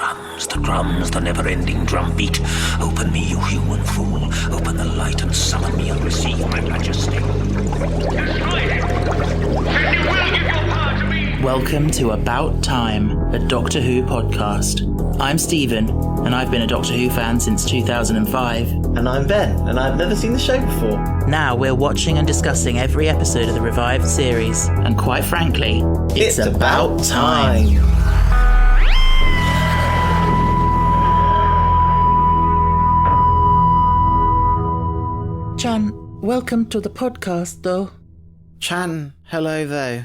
the never-ending drum beat. Open me, you human fool. Open the light and summon me and receive my majesty. Destroy him! And you will give your power to me! Welcome to About Time, a Doctor Who podcast. I'm Stephen, and I've been a Doctor Who fan since 2005. And I'm Ben, and I've never seen the show before. Now we're watching and discussing every episode of the revived series, and quite frankly, it's about time. Chan, welcome to the podcast, though. Chan, hello though.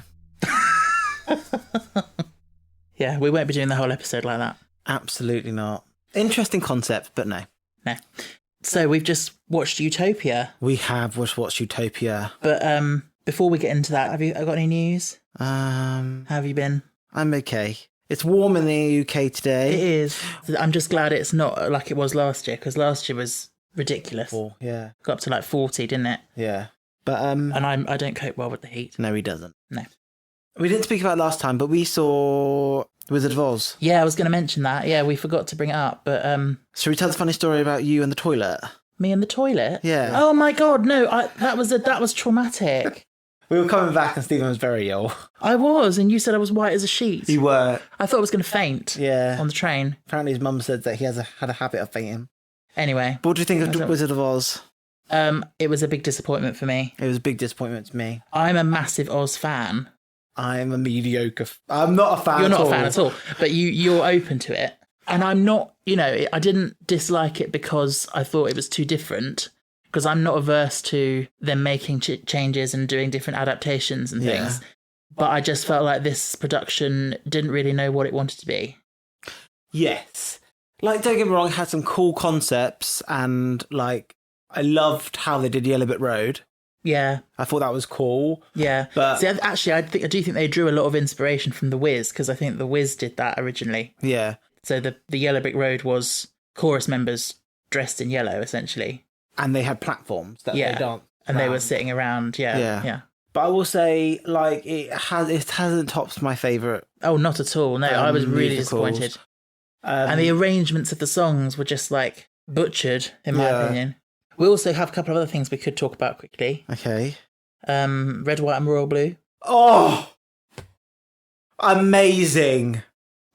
Yeah, we won't be doing the whole episode like that. Absolutely not. Interesting concept, but no. No. So we've just watched Utopia. We have watched Utopia. But before we get into that, have you got any news? How have you been? I'm okay. It's warm in the UK today. It is. I'm just glad it's not like it was last year, because last year was ridiculous. Yeah. Got up to like 40, didn't it? Yeah. But and I don't cope well with the heat. No, he doesn't. No. We didn't speak about it last time, but we saw Wizard of Oz. Yeah, I was going to mention that. Yeah, we forgot to bring it up, but Shall we tell the funny story about you and the toilet? Me and the toilet? Yeah. Oh my god, no! That was traumatic. We were coming back and Stephen was very ill. I was, and you said I was white as a sheet. You were. I thought I was going to faint. Yeah. On the train. Apparently his mum said that he had a habit of fainting. Anyway. But what do you think of Wizard of Oz? It was a big disappointment for me. It was a big disappointment to me. I'm a massive Oz fan. I'm a mediocre... I'm not a fan You're at all. not a fan at all. But you're open to it. And I'm not, I didn't dislike it because I thought it was too different. Because I'm not averse to them making changes and doing different adaptations and things. But I just felt like this production didn't really know what it wanted to be. Yes. Like, don't get me wrong, it had some cool concepts and, like, I loved how they did Yellow Brick Road. Yeah. I thought that was cool. Yeah. But see, actually, I do think they drew a lot of inspiration from The Wiz, because I think The Wiz did that originally. Yeah. So the Yellow Brick Road was chorus members dressed in yellow, essentially. And they had platforms that they danced and around. They were sitting around, yeah. But I will say, like, it hasn't topped my favourite. Oh, not at all. No, I was really disappointed. And the arrangements of the songs were just, like, butchered, in my opinion. We also have a couple of other things we could talk about quickly. Okay. Red, White and Royal Blue. Oh! Amazing.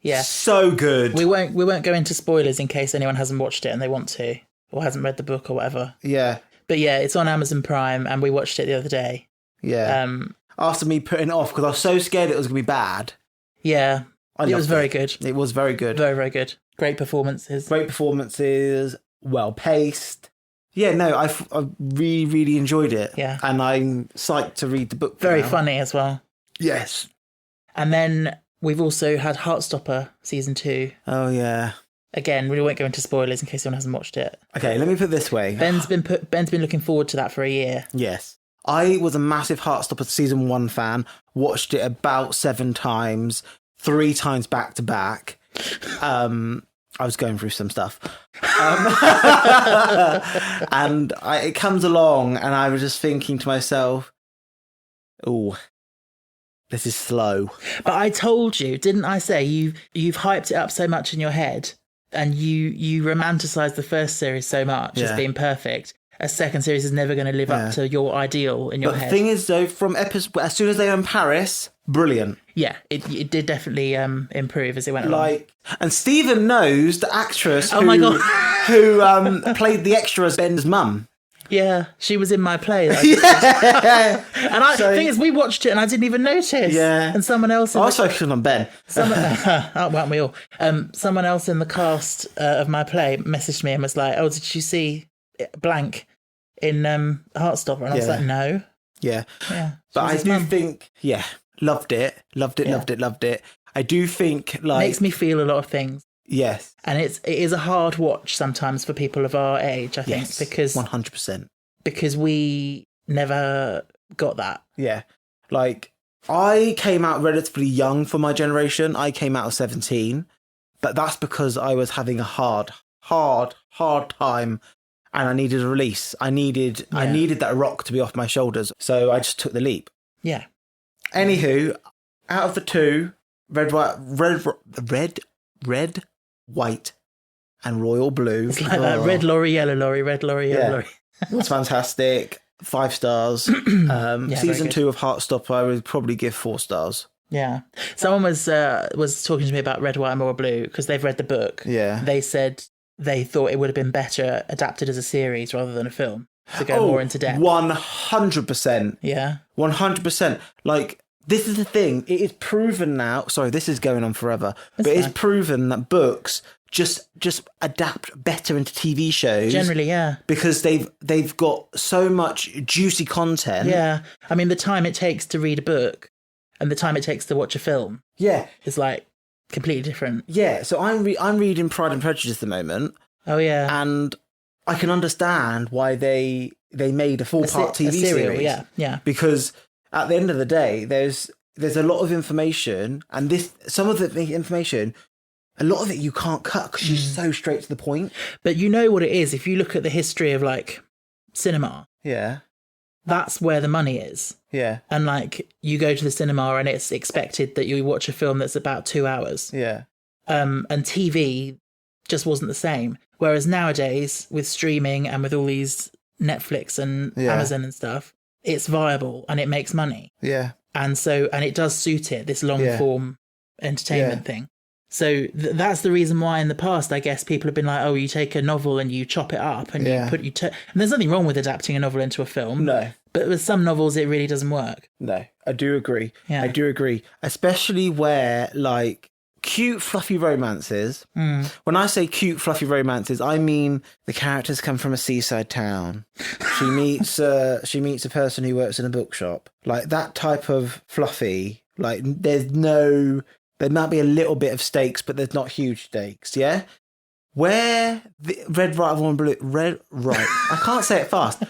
Yeah. So good. We won't go into spoilers in case anyone hasn't watched it and they want to, or hasn't read the book or whatever. Yeah. But yeah, it's on Amazon Prime and we watched it the other day. Yeah. After me putting it off because I was so scared it was going to be bad. Yeah. It was very good. It was very good. Very, very good. Great performances. Well paced. Yeah, no, I really, really enjoyed it. Yeah. And I'm psyched to read the book. Very funny as well. Yes. And then we've also had Heartstopper season 2. Oh, yeah. Again, we won't go into spoilers in case anyone hasn't watched it. Okay, let me put it this way. Ben's been looking forward to that for a year. Yes. I was a massive Heartstopper season 1 fan, watched it about 7 times, 3 times back to back. I was going through some stuff. And it comes along and I was just thinking to myself, oh, this is slow. But I told you, didn't I say, you've hyped it up so much in your head and you romanticise the first series so much as being perfect. A second series is never going to live up to your ideal in your head. But the thing is, though, from as soon as they were in Paris, brilliant. Yeah, it did definitely improve as it went along. And Stephen knows the actress who played the extra as Ben's mum. Yeah, she was in my play. Yeah. And the thing is, we watched it and I didn't even notice. Yeah. And someone else... I was focusing on Ben. Weren't we all? Someone else in the cast of my play messaged me and was like, oh, did you see blank in Heartstopper? And I was like, no. Yeah. But I do think, loved it. I do think, like... Makes me feel a lot of things. Yes. And it is a hard watch sometimes for people of our age, I think. Yes, because 100%. Because we never got that. Yeah. Like, I came out relatively young for my generation. I came out at 17. But that's because I was having a hard time. And I needed a release. I needed that rock to be off my shoulders. So I just took the leap. Yeah. Anywho, out of the two, Red white, and royal blue. It's like that red lorry, yellow lorry, red lorry, yellow lorry. It was fantastic. 5 stars. Season 2 of Heartstopper, I would probably give 4 stars. Yeah. Someone was talking to me about Red, White and Royal Blue because they've read the book. Yeah. They said they thought it would have been better adapted as a series rather than a film to go more into depth. 100%. Yeah. 100%. Like, this is the thing. It is proven now. Sorry, this is going on forever. But it's proven that books just adapt better into TV shows. Generally, yeah. Because they've got so much juicy content. Yeah. I mean, the time it takes to read a book and the time it takes to watch a film is like completely different. Yeah. So I'm reading Pride and Prejudice at the moment. Oh, yeah. And I can understand why they made a full-part TV series. Yeah. Because at the end of the day, there's a lot of information, and some of the information, a lot of it you can't cut because she's so straight to the point. But you know what it is, if you look at the history of like cinema, that's where the money is. Yeah. And like you go to the cinema and it's expected that you watch a film that's about 2 hours. Yeah. And TV just wasn't the same. Whereas nowadays with streaming and with all these Netflix and Amazon and stuff, it's viable and it makes money. Yeah. And it does suit it, this long form entertainment thing. So that's the reason why in the past, I guess, people have been like, oh, you take a novel and you chop it up and and there's nothing wrong with adapting a novel into a film. No. But with some novels, it really doesn't work. No, I do agree. Yeah. I do agree. Especially where, like, cute, fluffy romances. When I say cute, fluffy romances, I mean the characters come from a seaside town. She meets a person who works in a bookshop. Like, that type of fluffy, like, there might be a little bit of stakes, but there's not huge stakes, yeah? Where the Red, White, and Blue... I can't say it fast.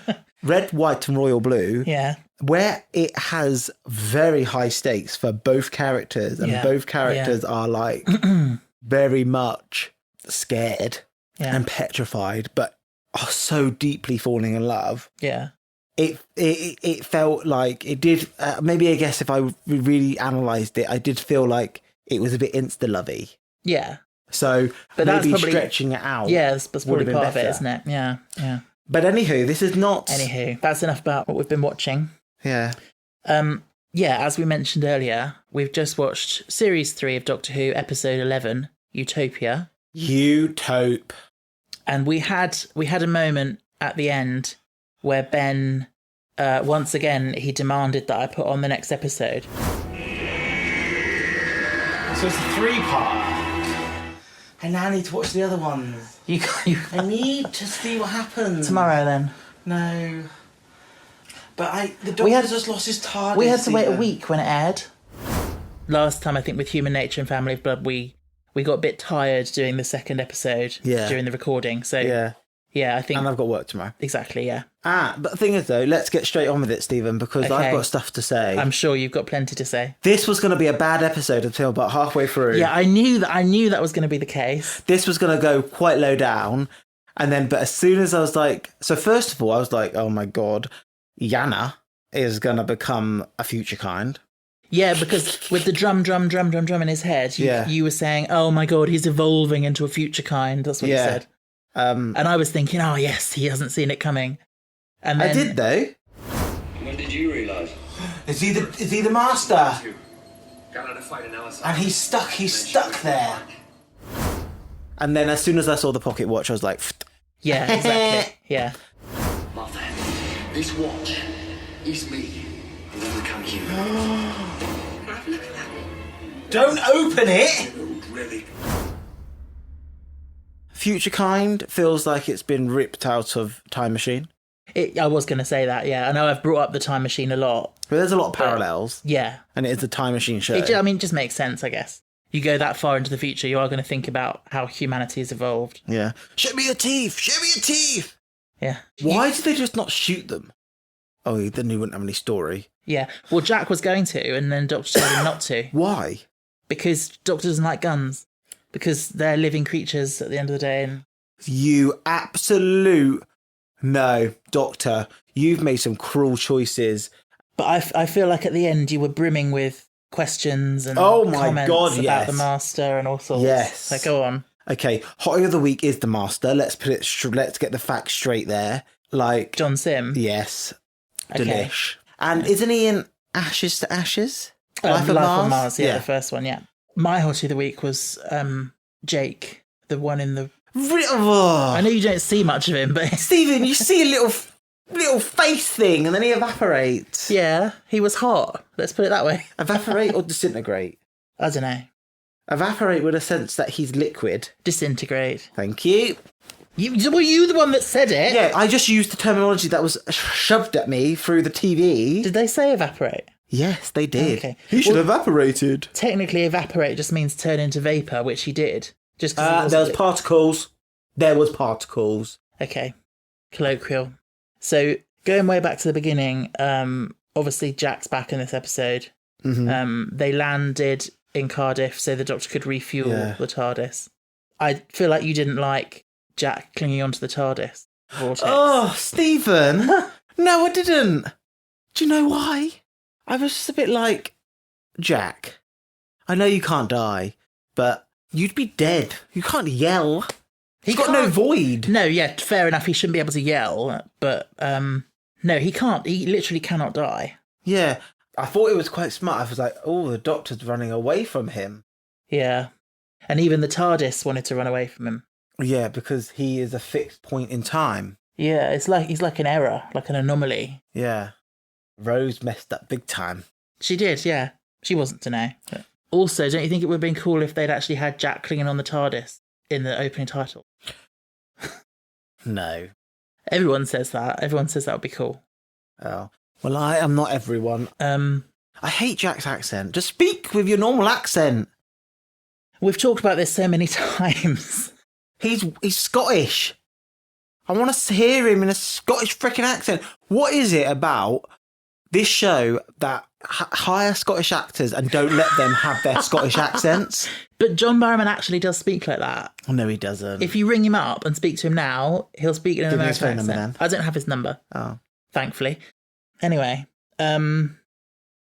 Red, White, and Royal Blue... Yeah. Where it has very high stakes for both characters, and both characters are, like, very much scared and petrified, but are so deeply falling in love. Yeah. It felt like it did... maybe, I guess, if I really analysed it, I did feel like it was a bit insta-lovey. Yeah. So but maybe that's probably, stretching it out. Yeah, that's probably part of it, isn't it? Yeah, yeah. But anywho, this is not... Anywho, that's enough about what we've been watching. Yeah. Yeah, as we mentioned earlier, we've just watched Series 3 of Doctor Who, Episode 11, Utopia. And we had a moment at the end where Ben, once again, he demanded that I put on the next episode. So it's a 3-part. I now need to watch the other ones. I need to see what happens. Tomorrow, then. No. But the doctor just lost his TARDIS. We had to wait a week when it aired. Last time, I think, with Human Nature and Family of Blood, we got a bit tired doing the second episode during the recording. So yeah, I think... And I've got work tomorrow. Exactly, yeah. But the thing is, though, let's get straight on with it, Stephen, because I've got stuff to say. I'm sure you've got plenty to say. This was going to be a bad episode until about halfway through. Yeah, I knew that was going to be the case. This was going to go quite low down. But as soon as I was like... So first of all, I was like, oh my God, Yana is going to become a future kind. Yeah, because with the drum in his head, you were saying, oh my God, he's evolving into a future kind. That's what you said. And I was thinking, oh yes, he hasn't seen it coming. And then... I did though. When did you realise? Is he the master? And he's stuck there. And then as soon as I saw the pocket watch, I was like, yeah, exactly. Yeah. Mother, this watch is me. I'm gonna become human. Don't open it! Really? Future Kind feels like it's been ripped out of Time Machine. I was going to say that, yeah. I know I've brought up the Time Machine a lot. But there's a lot of parallels. Yeah. And it is a Time Machine show. It just makes sense, I guess. You go that far into the future, you are going to think about how humanity has evolved. Yeah. Show me your teeth! Show me your teeth! Yeah. Why did they just not shoot them? Oh, then he wouldn't have any story. Yeah. Well, Jack was going to, and then Doctor told him not to. Why? Because Doctor doesn't like guns. Because they're living creatures at the end of the day. And... You absolute... No, Doctor, you've made some cruel choices. But I feel like at the end you were brimming with questions and comments about the Master and all sorts. Yes. So go on. Okay, Hottie of the Week is the master. Let's put it. Let's get the facts straight there. Like John Sim. yes, Okay. delish. And isn't he in Ashes to Ashes? Life on Mars, yeah, the first one, yeah. My Hottie of the Week was Jake, the one in the... I know you don't see much of him, but... Stephen, you see a little face thing and then he evaporates. Yeah, he was hot. Let's put it that way. Evaporate or disintegrate? I don't know. Evaporate with a sense that he's liquid. Disintegrate. Thank you. Were you the one that said it? Yeah, I just used the terminology that was shoved at me through the TV. Did they say evaporate? Yes, they did. Okay. He should have evaporated. Technically, evaporate just means turn into vapour, which he did. Just there was particles. There was particles. Okay. Colloquial. So, going way back to the beginning, obviously Jack's back in this episode. Mm-hmm. They landed in Cardiff so the Doctor could refuel the TARDIS. I feel like you didn't like Jack clinging onto the TARDIS vortex. Oh, Stephen. No, I didn't. Do you know why? I was just a bit like, Jack, I know you can't die, but you'd be dead. You can't yell. He's got no void. No, yeah, fair enough. He shouldn't be able to yell, but no, he can't. He literally cannot die. Yeah, I thought it was quite smart. I was like, oh, the Doctor's running away from him. Yeah, and even the TARDIS wanted to run away from him. Yeah, because he is a fixed point in time. Yeah, it's like he's like an error, like an anomaly. Yeah. Rose messed up big time. She did, yeah. She wasn't to know. But also, don't you think it would have been cool if they'd actually had Jack clinging on the TARDIS in the opening title? No. Everyone says that. Everyone says that would be cool. Oh. Well, I am not everyone. I hate Jack's accent. Just speak with your normal accent. We've talked about this so many times. He's Scottish. I want to hear him in a Scottish freaking accent. What is it about this show that hire Scottish actors and don't let them have their Scottish accents? But John Barrowman actually does speak like that. Oh, no, he doesn't. If you ring him up and speak to him now, he'll speak in an Give me his American phone number, accent. then. I don't have his number. Oh. Thankfully. Anyway,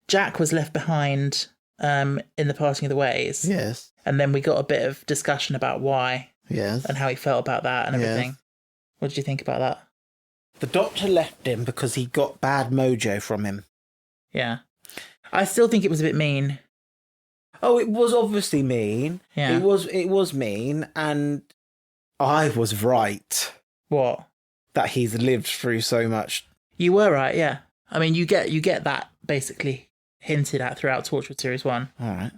Jack was left behind in the parting of the ways. Yes. And then we got a bit of discussion about why Yes. and how he felt about that and everything. Yes. What did you think about that? The Doctor left him because he got bad mojo from him. Yeah. I still think it was a bit mean. Oh, it was obviously mean. Yeah. It was mean, and I was right What? that he's lived through so much. You were right, yeah. I mean, you get that basically hinted at throughout Torchwood Series 1. All right.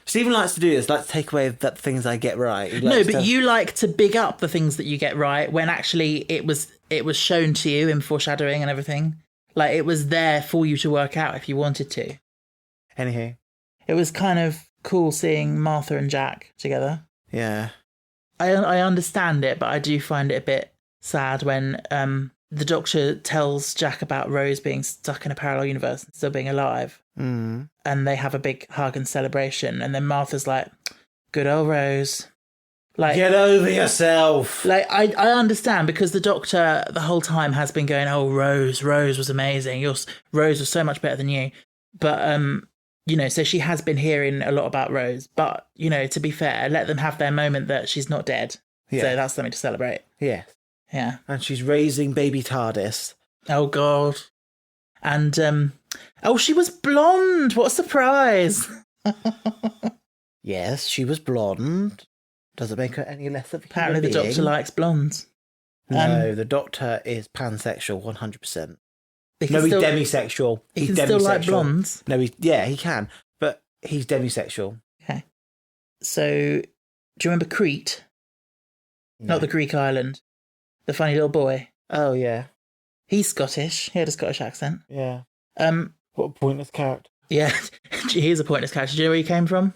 Stephen likes to do this, likes to take away the things I get right. You like to big up the things that you get right when actually it was shown to you in foreshadowing and everything. Like, it was there for you to work out if you wanted to. Anywho. It was kind of cool seeing Martha and Jack together. Yeah. I understand it, but I do find it a bit sad when the Doctor tells Jack about Rose being stuck in a parallel universe and still being alive. Mm. And they have a big hug and celebration. And then Martha's like, good old Rose. Like, get over yourself. Like, I understand because the Doctor the whole time has been going, oh, Rose was amazing. Rose was so much better than you. But, so she has been hearing a lot about Rose. But, to be fair, let them have their moment that she's not dead. Yeah. So that's something to celebrate. Yeah. Yeah. And she's raising baby TARDIS. Oh, God. And, she was blonde. What a surprise. Yes, she was blonde. Doesn't make her any less of a Apparently the Doctor likes blondes. No, the Doctor is pansexual, 100%. He's demisexual. He can still like blondes. No, he can, but he's demisexual. Okay. So, do you remember Crete? No. Not the Greek island. The funny little boy. Oh, yeah. He's Scottish. He had a Scottish accent. Yeah. What a pointless character. Yeah, he is a pointless character. Do you know where he came from?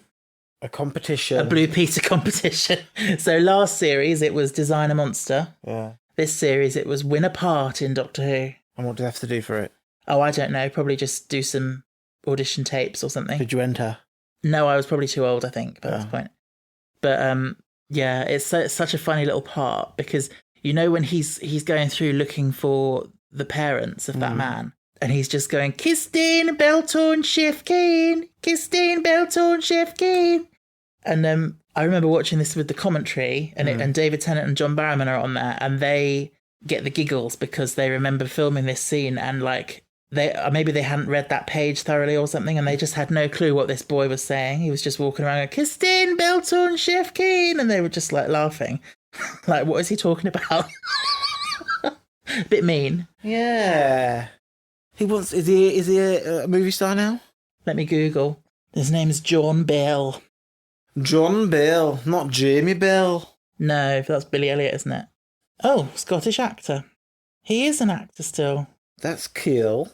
A competition. A Blue Peter competition. So last series, it was Design a Monster. Yeah. This series, it was Win a Part in Doctor Who. And what do they have to do for it? Oh, I don't know. Probably just do some audition tapes or something. Did you enter? No, I was probably too old, I think, by that point. But yeah, it's such a funny little part because, when he's going through looking for the parents of that man, and he's just going, Kirstine Beltorn Chef Kane, Kirstine Beltorn Chef Kane. And I remember watching this with the commentary, and David Tennant and John Barrowman are on there, and they get the giggles because they remember filming this scene, and like maybe they hadn't read that page thoroughly or something, and they just had no clue what this boy was saying. He was just walking around going, Kirstine Bilton Chef Keen, and they were just like laughing. Like, what is he talking about? A bit mean. Yeah. Is he a movie star now? Let me Google. His name is John Bell. John Bell, not Jamie Bell. No, that's Billy Elliot, isn't it? Oh, Scottish actor. He is an actor still. That's cool.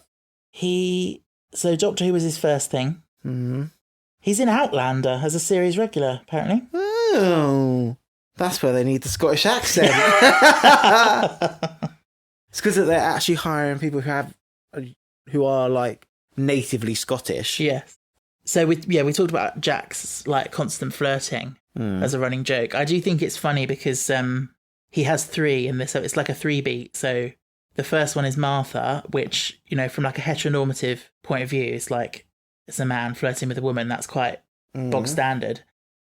So Doctor Who was his first thing. Mm-hmm. He's in Outlander as a series regular, apparently. Oh, that's where they need the Scottish accent. It's because they're actually hiring people who are like natively Scottish. Yes. So we talked about Jack's like constant flirting as a running joke. I do think it's funny because he has 3 in this. So it's like a 3-beat. So the first one is Martha, which, you know, from like a heteronormative point of view, is like it's a man flirting with a woman. That's quite bog standard.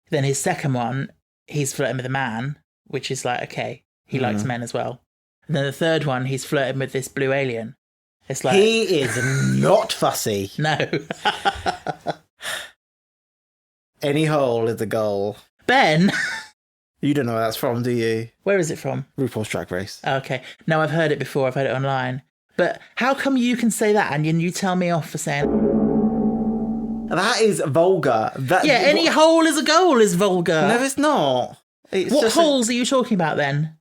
Then his second one, he's flirting with a man, which is like, okay, he likes men as well. And then the third one, he's flirting with this blue alien. It's like, he is not fussy. No. Any hole is a goal. Ben. You don't know where that's from, do you? Where is it from? RuPaul's Drag Race. Okay. No, I've heard it before. I've heard it online. But how come you can say that and you tell me off for saying... That is vulgar. Any hole is a goal is vulgar. No, it's not. What holes are you talking about then?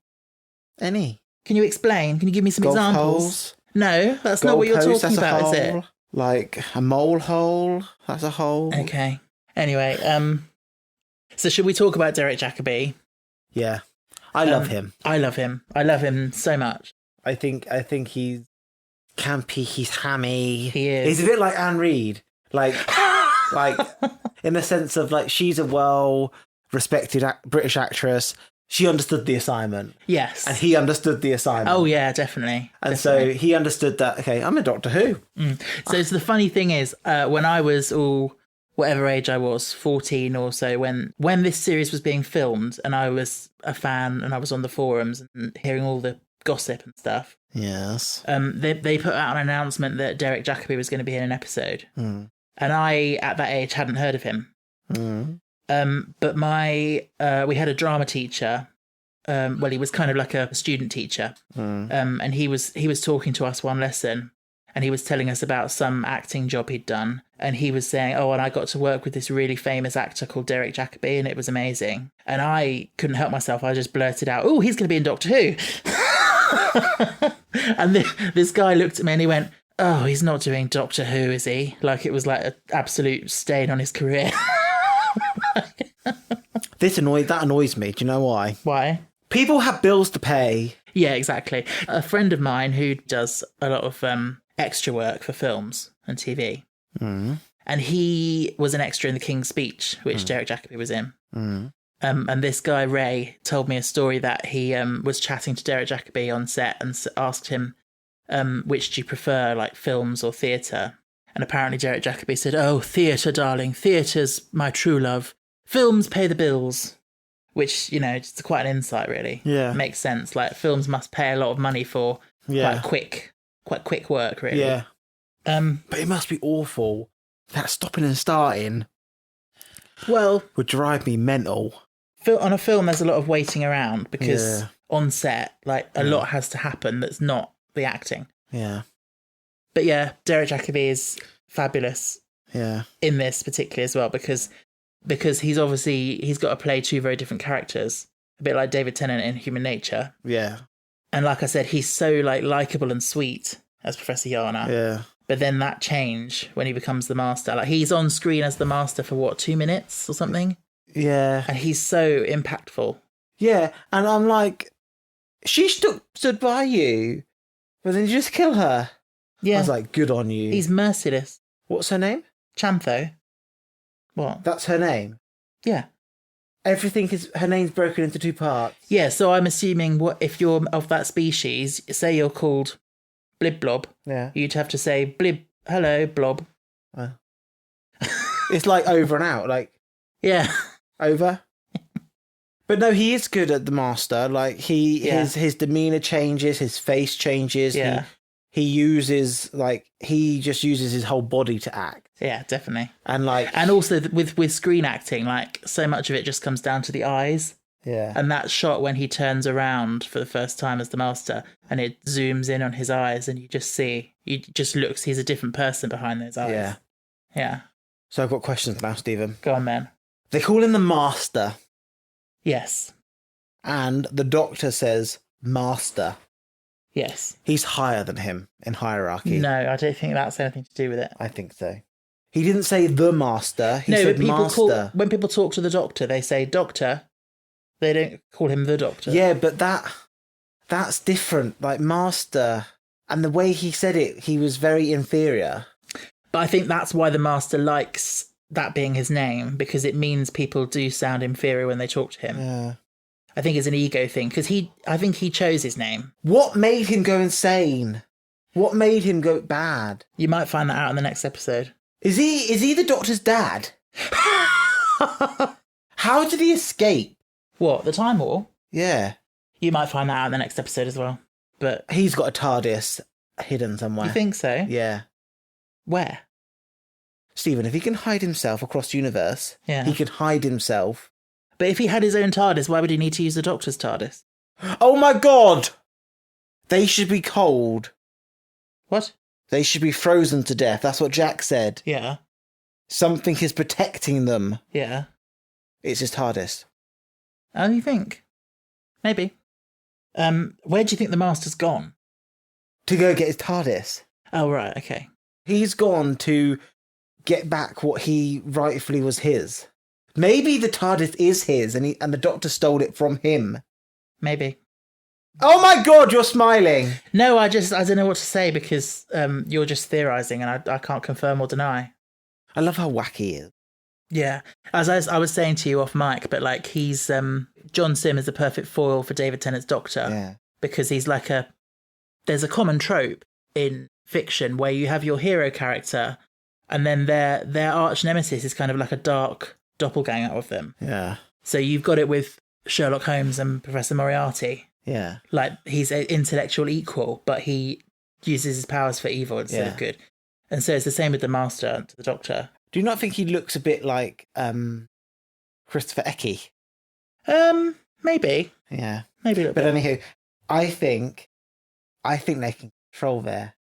Any. Can you explain? Can you give me some Golf examples? Holes. No, that's not what you're Goalpost, talking about, is it? Like a mole hole. That's a hole. Okay. Anyway, so should we talk about Derek Jacobi? Yeah. I love him. I love him. I love him so much. I think he's campy, he's hammy. He is. He's a bit like Anne Reid. Like in the sense of like she's a well-respected British actress. She understood the assignment. Yes. And he understood the assignment. Oh, yeah, definitely. And so he understood that, okay, I'm a Doctor Who. So the funny thing is, when I was whatever age I was, 14 or so, when this series was being filmed and I was a fan and I was on the forums and hearing all the gossip and stuff. Yes. They put out an announcement that Derek Jacobi was going to be in an episode. And I, at that age, hadn't heard of him. But we had a drama teacher. He was kind of like a student teacher. And he was talking to us one lesson, and he was telling us about some acting job he'd done. And he was saying, oh, and I got to work with this really famous actor called Derek Jacobi, and it was amazing. And I couldn't help myself. I just blurted out, oh, he's going to be in Doctor Who. And this guy looked at me and he went, oh, he's not doing Doctor Who, is he? Like it was like an absolute stain on his career. That annoys me. Do you know why? Why? People have bills to pay. Yeah, exactly. A friend of mine who does a lot of extra work for films and TV. And he was an extra in The King's Speech, which Derek Jacobi was in. And this guy, Ray, told me a story that he was chatting to Derek Jacobi on set and asked him, which do you prefer, like films or theatre? And apparently Derek Jacobi said, oh, theatre, darling. Theatre's my true love. Films pay the bills. Which, you know, it's quite an insight, really. Yeah. Makes sense. Like, films must pay a lot of money for quite quick work, really. Yeah. But it must be awful. That stopping and starting would drive me mental. On a film, there's a lot of waiting around because on set, like, a lot has to happen that's not the acting. Yeah. But yeah, Derek Jacobi is fabulous. Yeah. In this particularly as well, because he's got to play 2 very different characters, a bit like David Tennant in Human Nature. Yeah. And like I said, he's so like likable and sweet as Professor Yana. Yeah. But then that change when he becomes the Master, like he's on screen as the Master for 2 minutes or something? Yeah. And he's so impactful. Yeah. And I'm like, she stood by you, but then you just kill her. Yeah. I was like, good on you. He's merciless. What's her name? Chantho. What? That's her name? Yeah. Her name's broken into 2 parts. Yeah, so I'm assuming if you're of that species, say you're called Blib Blob, you'd have to say Blib, hello, Blob. It's like over and out, like... Yeah. Over? But no, he is good at the master. Like Yeah. his demeanor changes, his face changes. Yeah. He just uses his whole body to act. Yeah, definitely. And like, And also with screen acting, like so much of it just comes down to the eyes. yeah. And that shot when he turns around for the first time as the master and it zooms in on his eyes and he's a different person behind those eyes. Yeah. Yeah. So I've got questions now, Stephen. Go on, man. They call him the master, Yes. and the doctor says master. Yes. He's higher than him in hierarchy. No, I don't think that's anything to do with it. I think so. He didn't say the master. He No, said but master. when people talk to the doctor, they say doctor. They don't call him the doctor. Yeah, but that's different. Like master, and the way he said it, he was very inferior. But I think that's why the master likes that being his name, because it means people do sound inferior when they talk to him. Yeah. I think it's an ego thing, because I think he chose his name. What made him go insane? What made him go bad? You might find that out in the next episode. Is he the doctor's dad? How did he escape? What, the Time War? Yeah. You might find that out in the next episode as well. But He's got a TARDIS hidden somewhere. you think so? Yeah. Where? Stephen, if he can hide himself across the universe, Yeah. he can hide himself. But if he had his own TARDIS, why would he need to use the Doctor's TARDIS? Oh my god! They should be cold. What? They should be frozen to death. That's what Jack said. Yeah. Something is protecting them. Yeah. It's his TARDIS. Oh, you think? Maybe. Where do you think the Master's gone? To go get his TARDIS. Oh, right, okay. He's gone to get back what he rightfully was his. Maybe the TARDIS is his and the Doctor stole it from him. Maybe. Oh my god, you're smiling! No, I don't know what to say because you're just theorising and I can't confirm or deny. I love how wacky he is. Yeah. As I was saying to you off mic, but like he's John Sim is the perfect foil for David Tennant's Doctor. Yeah. Because he's like there's a common trope in fiction where you have your hero character and then their arch nemesis is kind of like a dark doppelganger of them. Yeah. So you've got it with Sherlock Holmes and Professor Moriarty. Yeah. Like he's an intellectual equal, but he uses his powers for evil instead of good. And so it's the same with the Master and the Doctor. Do you not think he looks a bit like Christopher Eccleston? Maybe. Yeah. Maybe a little But bit. anywho, I think they can control there.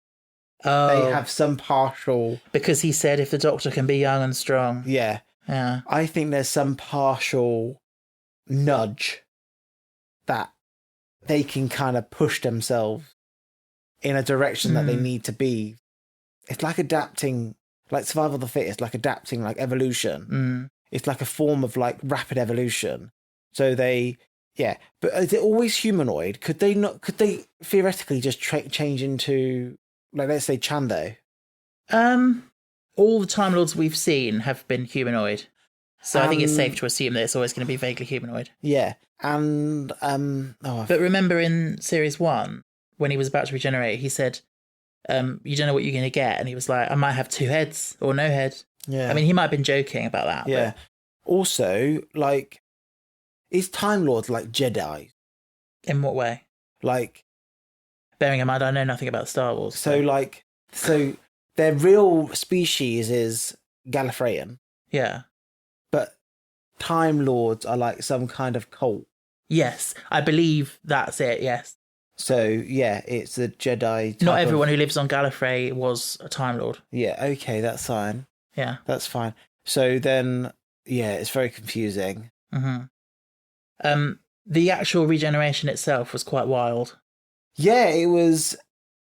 Oh, They have some partial... because he said if the Doctor can be young and strong. Yeah. Yeah. I think there's some partial nudge that they can kind of push themselves in a direction that they need to be. It's like adapting, like survival of the fittest, like adapting, like evolution. It's like a form of like rapid evolution. So but is it always humanoid? Could they theoretically just change into, like, let's say Chando? All the Time Lords we've seen have been humanoid. So I think it's safe to assume that it's always going to be vaguely humanoid. Yeah. And, But remember in Series 1, when he was about to regenerate, he said, you don't know what you're going to get. And he was like, I might have 2 heads or no head. yeah. I mean, he might have been joking about that. Yeah. Also, like, is Time Lords like Jedi? But in what way? Like, Bearing in mind, I know nothing about Star Wars. so their real species is Gallifreyan, Yeah. but Time Lords are like some kind of cult. Yes, I believe that's it, yes. So, yeah, it's a Jedi type Not everyone who lives on Gallifrey was a Time Lord. Yeah, okay, that's fine. Yeah. That's fine. So then, yeah, it's very confusing. Mm-hmm. The actual regeneration itself was quite wild. Yeah, it was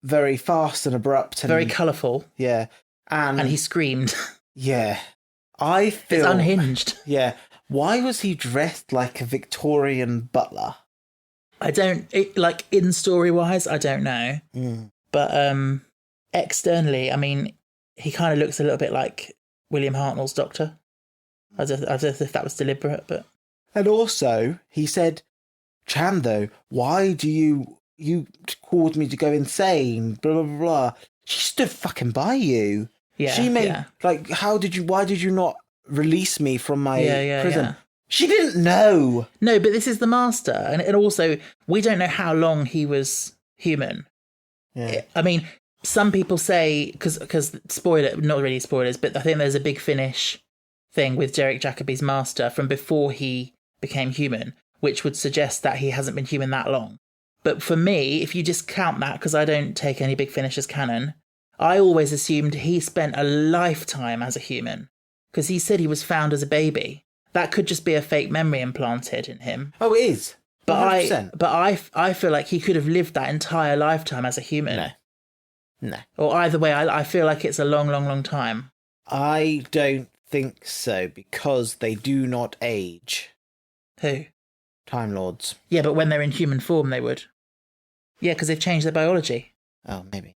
very fast and abrupt. And, Very colourful. Yeah. And he screamed. Yeah. I feel... It's unhinged. Yeah. Why was he dressed like a Victorian butler? In story-wise, I don't know. But externally, I mean, he kind of looks a little bit like William Hartnell's Doctor. I don't know if that was deliberate, but... And also, he said, Chando, why do you caused me to go insane? Blah, blah, blah, blah. She stood fucking by you. Yeah, She made, like, why did you not release me from my prison? Yeah. She didn't know. No, but this is the Master. And also, we don't know how long he was human. Yeah. I mean, some people say, because spoiler, not really spoilers, but I think there's a Big Finish thing with Derek Jacobi's Master from before he became human, which would suggest that he hasn't been human that long. But for me, if you just count that, because I don't take any Big Finish as canon, I always assumed he spent a lifetime as a human, because he said he was found as a baby. That could just be a fake memory implanted in him. Oh, it is. 100%. But I feel like he could have lived that entire lifetime as a human. No. Or either way, I feel like it's a long, long, long time. I don't think so, because they do not age. Who? Time Lords. Yeah, but when they're in human form, they would. Yeah, because they've changed their biology. Oh, maybe.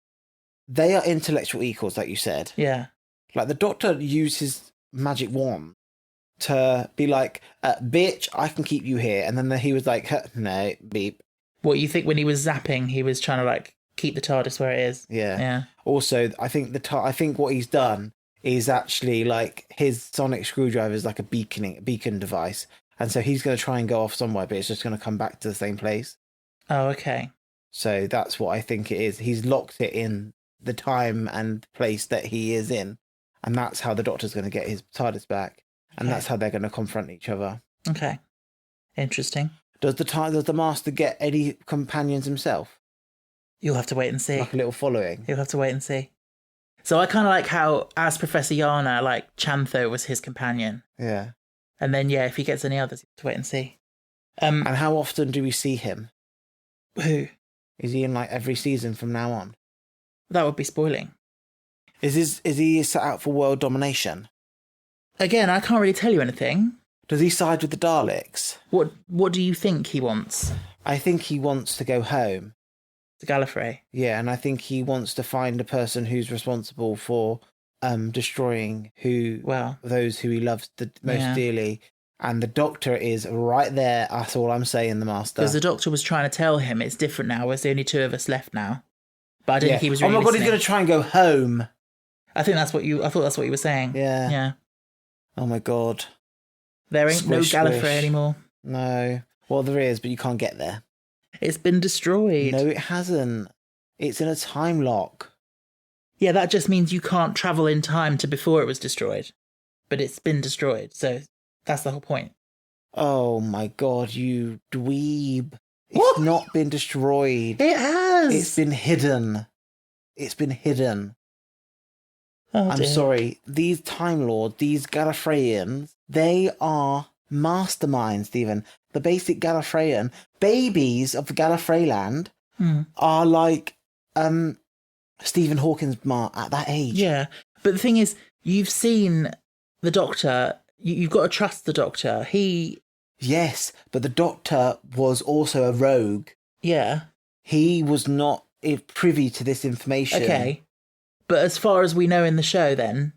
They are intellectual equals, like you said. Yeah. Like, the Doctor used his magic wand to be like, bitch, I can keep you here. And then he was like, no, beep. What, you think when he was zapping, he was trying to, like, keep the TARDIS where it is? Yeah. Yeah. Also, I think what he's done is actually, like, his sonic screwdriver is like a beacon device. And so he's going to try and go off somewhere, but it's just going to come back to the same place. Oh, okay. So that's what I think it is. He's locked it in the time and place that he is in. And that's how the Doctor's going to get his TARDIS back. And that's how they're going to confront each other. Okay. Interesting. Does the Master get any companions himself? You'll have to wait and see. Like a little following? You'll have to wait and see. So I kind of like how, as Professor Yana, like, Chantho was his companion. Yeah. And then, yeah, if he gets any others, you have to wait and see. And how often do we see him? Who? Is he in, like, every season from now on? That would be spoiling. Is he set out for world domination? Again, I can't really tell you anything. Does he side with the Daleks? What do you think he wants? I think he wants to go home. To Gallifrey? Yeah, and I think he wants to find a person who's responsible for destroying those who he loves the most dearly. And the Doctor is right there. That's all I'm saying, the Master. Because the Doctor was trying to tell him it's different now. There's only two of us left now. But I didn't think he was really Oh my God, listening. he's going to try and go home. I thought that's what you were saying. Yeah. Yeah. Oh my God. There ain't no Gallifrey anymore. No. Well, there is, but you can't get there. It's been destroyed. No, it hasn't. It's in a time lock. Yeah, that just means you can't travel in time to before it was destroyed. But it's been destroyed, so that's the whole point. Oh my God, you dweeb. It's not been destroyed. It has! It's been hidden. It's been hidden. Oh, I'm dear. sorry. These Time Lords, these Gallifreyans, they are masterminds, Stephen. The basic Gallifreyan babies of the Gallifreyland are like Stephen Hawking's at that age. Yeah, but the thing is, you've seen the Doctor. You've got to trust the Doctor. Yes, but the Doctor was also a rogue. Yeah. He was not privy to this information. Okay. But as far as we know in the show then,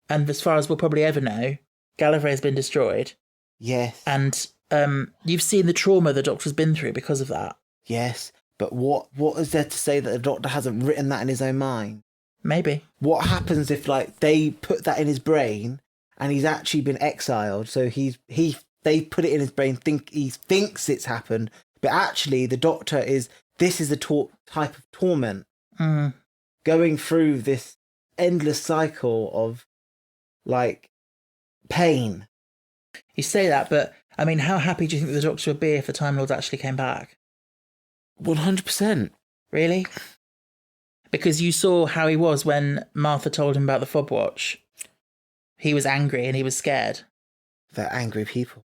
and as far as we'll probably ever know, Gallifrey has been destroyed. Yes. And you've seen the trauma the Doctor's been through because of that. Yes, but what is there to say that the Doctor hasn't written that in his own mind? Maybe. What happens if, like, they put that in his brain and he's actually been exiled? So they put it in his brain, he thinks it's happened, but actually the Doctor this is a type of torment. Going through this endless cycle of, like, pain. You say that, but, I mean, how happy do you think the Doctor would be if the Time Lords actually came back? 100%. Really? Because you saw how he was when Martha told him about the fob watch. He was angry and he was scared. They're angry people.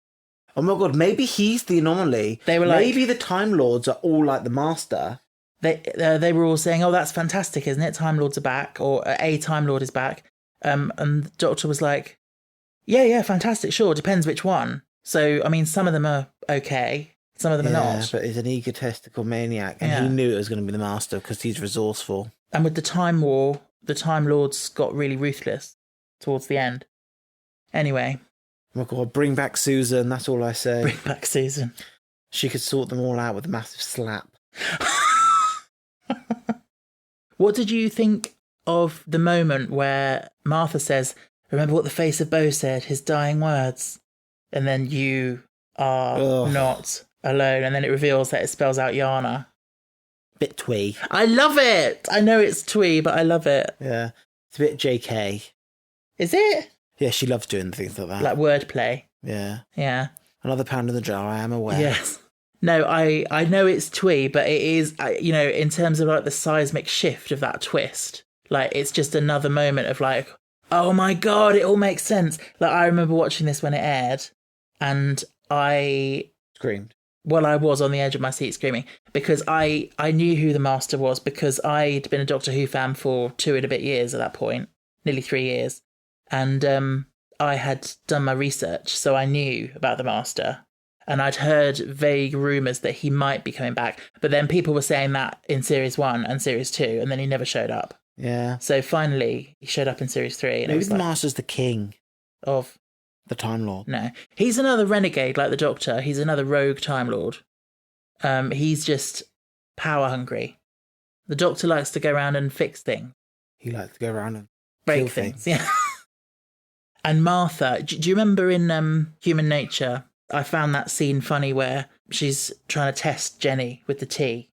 Oh my God, maybe he's the anomaly. They were like... Maybe the Time Lords are all like the Master. They were all saying, oh, that's fantastic, isn't it? Time Lords are back, or a Time Lord is back. And the Doctor was like, yeah, fantastic, sure, depends which one. So, I mean, some of them are okay, some of them are not. Yeah, but he's an egotistical maniac, and he knew it was going to be the Master because he's resourceful. And with the Time War, the Time Lords got really ruthless towards the end. Anyway. Oh my God, bring back Susan, that's all I say. Bring back Susan. She could sort them all out with a massive slap. What did you think of the moment where Martha says, remember what the face of Bo said, his dying words? and then you are Ugh. not alone, and then it reveals that it spells out Yana. Bit twee. I love it. I know it's twee, but I love it. Yeah. It's a bit JK. Is it? Yeah, she loves doing things like that. Like wordplay. Yeah. Yeah. Another pound in the jar, I am aware. Yes. No, I know it's twee, but it is, in terms of like the seismic shift of that twist, like it's just another moment of like, oh my God, it all makes sense. Like I remember watching this when it aired and I Screamed. Well, I was on the edge of my seat screaming because I knew who the Master was because I'd been a Doctor Who fan for 2 and a bit years at that point, nearly 3 years. And I had done my research, so I knew about the Master. And I'd heard vague rumours that he might be coming back. But then people were saying that in Series 1 and Series 2, and then he never showed up. Yeah. So finally, he showed up in Series 3. And Maybe the Master's the king. Of? The Time Lord. No. He's another renegade like the Doctor. He's another rogue Time Lord. He's just power hungry. The Doctor likes to go around and fix things. He likes to go around and break things. Yeah. And Martha, do you remember in Human Nature, I found that scene funny where she's trying to test Jenny with the tea.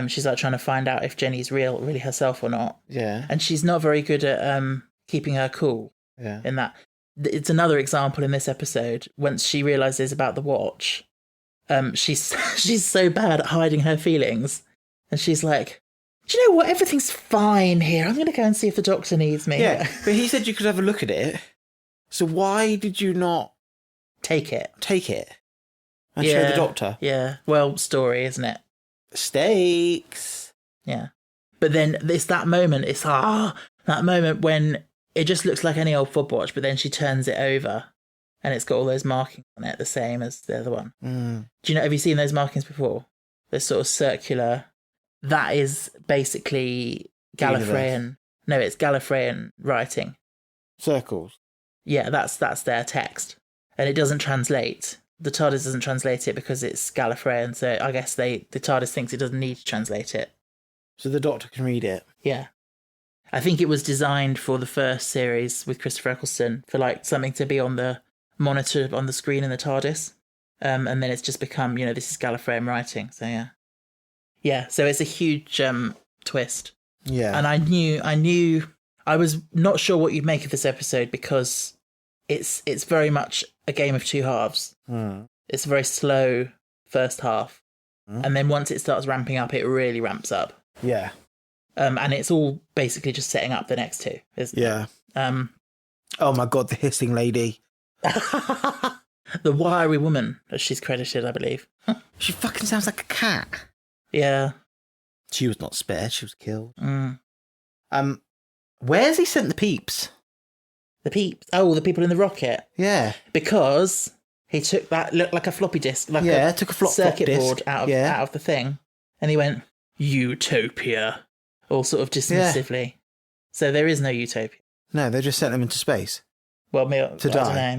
She's like trying to find out if Jenny's really herself or not. Yeah. And she's not very good at keeping her cool. Yeah. In that. It's another example in this episode. Once she realises about the watch, she's so bad at hiding her feelings. And she's like, do you know what? Everything's fine here. I'm going to go and see if the Doctor needs me. Yeah, but he said you could have a look at it. So why did you not take it and show the Doctor? Yeah. Well, story, isn't it? Stakes. Yeah. But then it's that moment. It's that moment when it just looks like any old fob watch, but then she turns it over and it's got all those markings on it, the same as the other one. Do you know, have you seen those markings before? They're sort of circular. That is basically Gallifreyan. No, it's Gallifreyan writing. Circles. Yeah, that's their text. And it doesn't translate. The TARDIS doesn't translate it because it's Gallifreyan, so I guess the TARDIS thinks it doesn't need to translate it. So the Doctor can read it. Yeah. I think it was designed for the first series with Christopher Eccleston for like something to be on the monitor on the screen in the TARDIS. And then it's just become, this is Gallifreyan writing. So yeah. Yeah, so it's a huge twist. Yeah. And I was not sure what you'd make of this episode because it's very much a game of two halves. It's a very slow first half. And then once it starts ramping up, it really ramps up. Yeah. And it's all basically just setting up the next two, isn't it? Oh my God, the hissing lady. The wiry woman, as she's credited, I believe. She fucking sounds like a cat. Yeah. She was not spared, she was killed. Where's he sent the peeps? The peeps? Oh, the people in the rocket. Yeah. Because he took that, looked like a floppy disk, like took a circuit disk. board out of the thing. And he went, Utopia. All sort of dismissively. Yeah. So there is no Utopia. No, they just sent him into space. Well, to die. I don't know,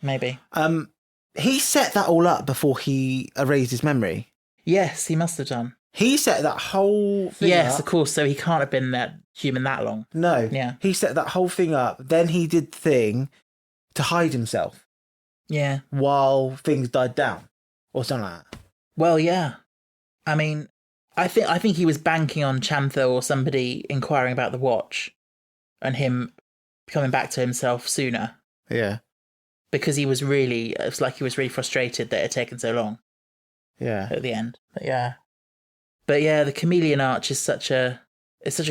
maybe. He set that all up before he erased his memory. Yes, he must have done. He set that whole thing up. Yes, of course, so he can't have been that human that long. No. Yeah. He set that whole thing up. Then he did the thing to hide himself. Yeah. While things died down. Or something like that. Well, yeah. I mean, I think he was banking on Chantha or somebody inquiring about the watch and him coming back to himself sooner. Yeah. Because he was really frustrated that it had taken so long. Yeah. At the end. But yeah, the chameleon arch is such a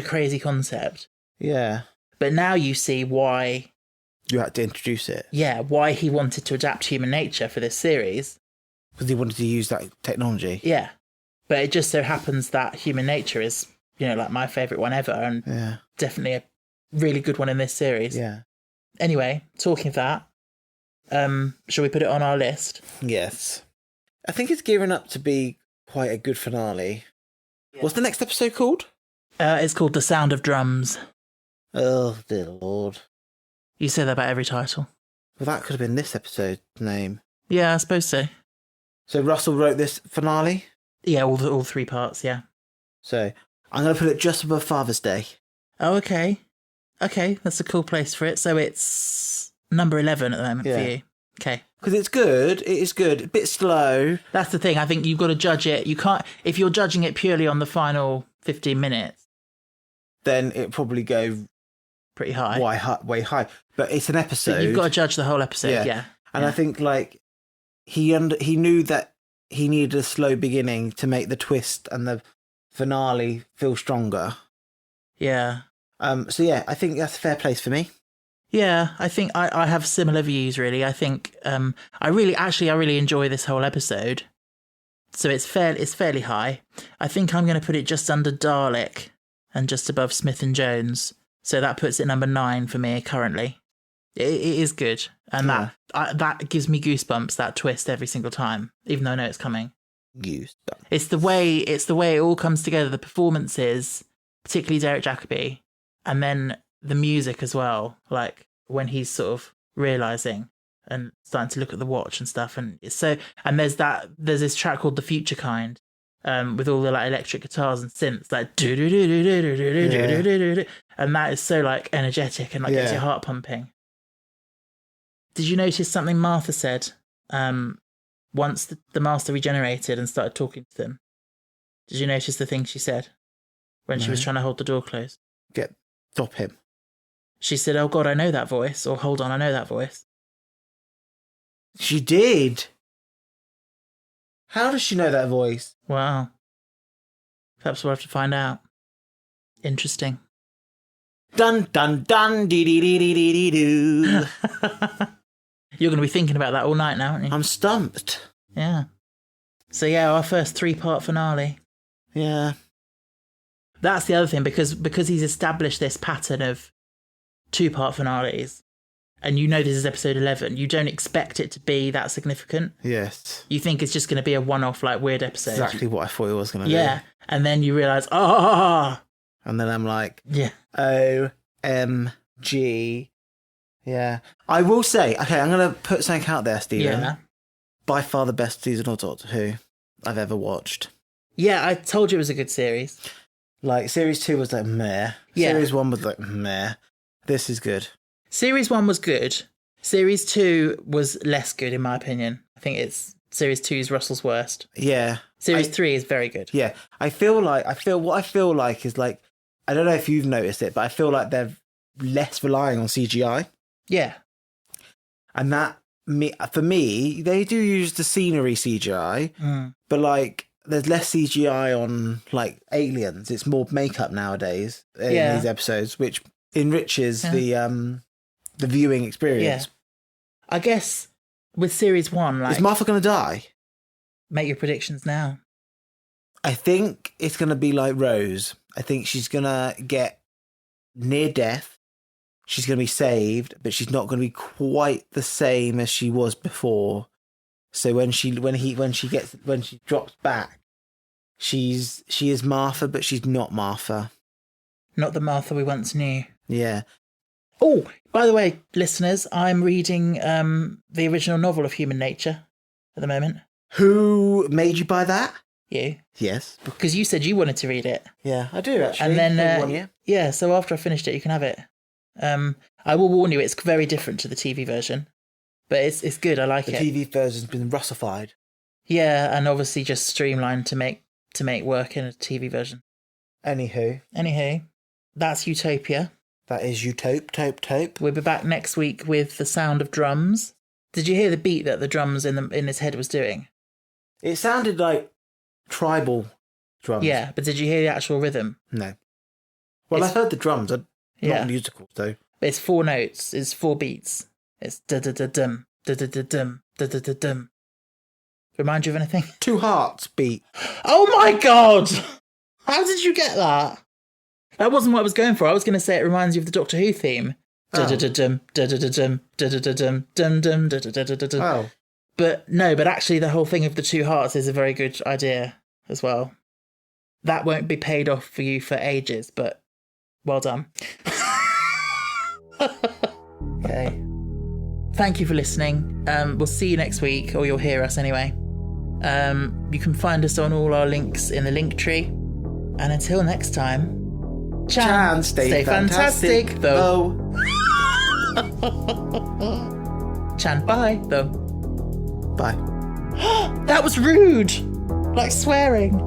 crazy concept. Yeah. But now you see why you had to introduce it. Yeah, why he wanted to adapt Human Nature for this series. Because he wanted to use that technology. Yeah. But it just so happens that Human Nature is, like my favourite one ever, and definitely a really good one in this series. Yeah. Anyway, talking of that, shall we put it on our list? Yes. I think it's gearing up to be quite a good finale. Yeah. What's the next episode called? It's called The Sound of Drums. Oh, dear Lord. You say that about every title. Well, that could have been this episode's name. Yeah, I suppose so. So Russell wrote this finale? Yeah, all 3 parts, yeah. So I'm going to put it just above Father's Day. Oh, okay. Okay, that's a cool place for it. So it's number 11 at the moment for you. Okay. Because it's good. It is good. A bit slow. That's the thing. I think you've got to judge it. You can't, if you're judging it purely on the final 15 minutes, then it probably go pretty high. way high. But it's an episode. But you've got to judge the whole episode, yeah. And I think like he knew that he needed a slow beginning to make the twist and the finale feel stronger. Yeah. So yeah, I think that's a fair place for me. Yeah, I think I have similar views, really. I think I really enjoy this whole episode. So it's fairly high. I think I'm going to put it just under Dalek and just above Smith and Jones. So that puts it number 9 for me currently. It is good, and that gives me goosebumps. That twist every single time, even though I know it's coming. Goosebumps. It's the way it all comes together. The performances, particularly Derek Jacobi, and then the music as well, like when he's sort of realizing and starting to look at the watch and stuff, and there's this track called The Future Kind, with all the like electric guitars and synths, like and that is so like energetic and like gets your heart pumping. Did you notice something Martha said once the Master regenerated and started talking to them? Did you notice the thing she said when she was trying to hold the door closed? Stop him. She said, "Oh God, I know that voice," or "Hold on, I know that voice." She did. How does she know that voice? Wow. Perhaps we'll have to find out. Interesting. Dun dun dun dee dee dee dee dee doo. You're going to be thinking about that all night now, aren't you? I'm stumped. Yeah. So yeah, our first 3-part finale. Yeah. That's the other thing, because he's established this pattern of 2-part finales, and you know this is episode 11, you don't expect it to be that significant. Yes. You think it's just going to be a one-off, like, weird episode. Exactly what I thought it was going to be. Yeah. And then you realise, and then I'm like, yeah. OMG. Yeah. I will say, okay, I'm going to put something out there, Stephen. Yeah. By far the best season of Doctor Who I've ever watched. Yeah, I told you it was a good series. Like, Series 2 was like, meh. Yeah. Series 1 was like, meh. This is good. Series 1 was good. Series 2 was less good, in my opinion. I think Series 2 is Russell's worst. Yeah. Series 3 is very good. Yeah. What I feel like is like, I don't know if you've noticed it, but I feel like they're less relying on CGI. Yeah. And that, for me, they do use the scenery CGI, but like, there's less CGI on like aliens. It's more makeup nowadays in these episodes, which enriches the viewing experience. Yeah. I guess with Series 1, like, is Martha going to die? Make your predictions now. I think it's going to be like Rose. I think she's going to get near death. She's going to be saved, but she's not going to be quite the same as she was before. So when she drops back, she is Martha, but she's not Martha. Not the Martha we once knew. Yeah. Oh, by the way, listeners, I'm reading the original novel of Human Nature at the moment. Who made you buy that? You. Yes. Because you said you wanted to read it. Yeah, I do actually. And then, yeah, so after I finished it, you can have it. I will warn you, it's very different to the TV version, but it's good. I like it. The TV version's been Russified. Yeah, and obviously just streamlined to make work in a TV version. Anywho, that's Utopia. That is Utopia. We'll be back next week with the sound of drums. Did you hear the beat that the drums in his head was doing? It sounded like tribal drums. Yeah, but did you hear the actual rhythm? No. Well, I've heard the drums. Not musical, though. It's 4 notes. It's 4 beats. It's da-da-da-dum, da-da-da-dum, da-da-da-dum. Remind you of anything? 2 hearts beat. Oh my God! How did you get that? That wasn't what I was going for. I was going to say it reminds you of the Doctor Who theme. Da-da-da-dum, da-da-da-dum, da-da-da-dum, dum-dum, da-da-da-da-dum. Oh. But actually the whole thing of the 2 hearts is a very good idea as well. That won't be paid off for you for ages, but well done. Okay. Thank you for listening. We'll see you next week, or you'll hear us anyway. You can find us on all our links in the link tree. And until next time, Chan, stay fantastic, though. Chan, bye, though. Bye. That was rude. Like swearing.